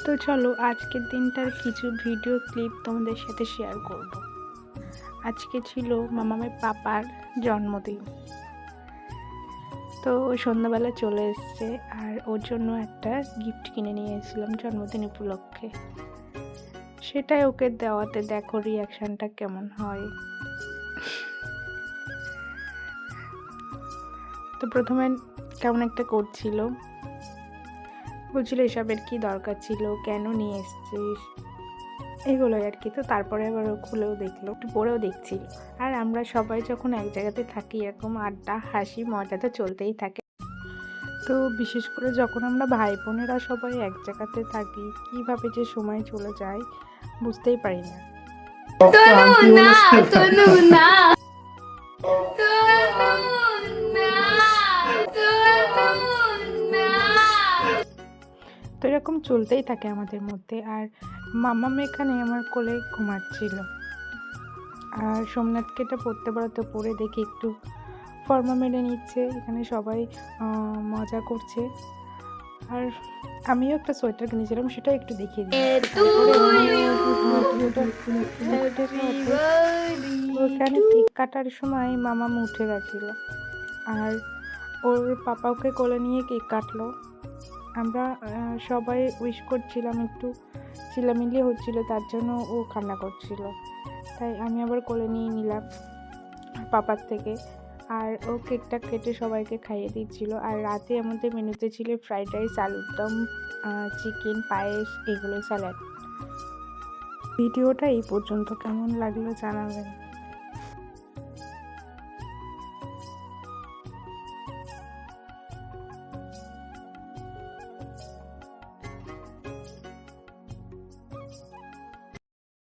তো চলো আজকের দিনটার কিছু ভিডিও ক্লিপ তোমাদের সাথে শেয়ার করব। আজকে ছিল মামামের পাপার জন্মদিন। তো সন্ধ্যাবেলা চলে এসছে আর ওর জন্য একটা গিফট কিনে নিয়ে এসেছিলাম জন্মদিন উপলক্ষে। সেটাই ওকে দেওয়াতে দেখো রিয়াকশনটা কেমন হয়। তো প্রথমে কেমন একটা করছিল, বলছিল এসবের কি দরকার ছিল, কেন নিয়ে এসছিস, এগুলোই আর কি। তো তারপরে আবার ও খুলেও দেখলো, একটু পরেও দেখছিল। আর আমরা সবাই যখন এক জায়গাতে থাকি এরকম আড্ডা হাসি মজা তো চলতেই থাকে। তো বিশেষ করে যখন আমরা ভাই বোনেরা সবাই এক জায়গাতে থাকি কিভাবে যে সময় চলে যায় বুঝতেই পারি না। তো এরকম চলতেই থাকে আমাদের মধ্যে। আর মামাম এখানে আমার কোলে ঘুমাচ্ছিল, আর সোমনাথকে এটা পড়তে পড়াতে পড়ে দেখি একটু ফর্মা মেরে নিচ্ছে। এখানে সবাই মজা করছে, আর আমিও একটা সোয়েটার কিনেছিলাম সেটা একটু দেখিয়ে দিই। ওখানে কেক কাটার সময় মামাম উঠে গেছিলো আর ওর পাপাকে কোলে নিয়ে কেক কাটলো। আমরা সবাই উইশ করছিলাম, একটু চিল্লামিল্লি হচ্ছিল, তার জন্য ও কান্না করছিল, তাই আমি আবার কোলে নিয়ে নিলাম পাপার থেকে। আর ও কেকটা কেটে সবাইকে খাইয়ে দিচ্ছিল। আর রাতে আমাদের মেনুতে ছিল ফ্রাইড রাইস, আলুর দম, চিকেন, পায়েস, এগুলো স্যালাড। ভিডিওটা এই পর্যন্ত, কেমন লাগলো জানাবেন।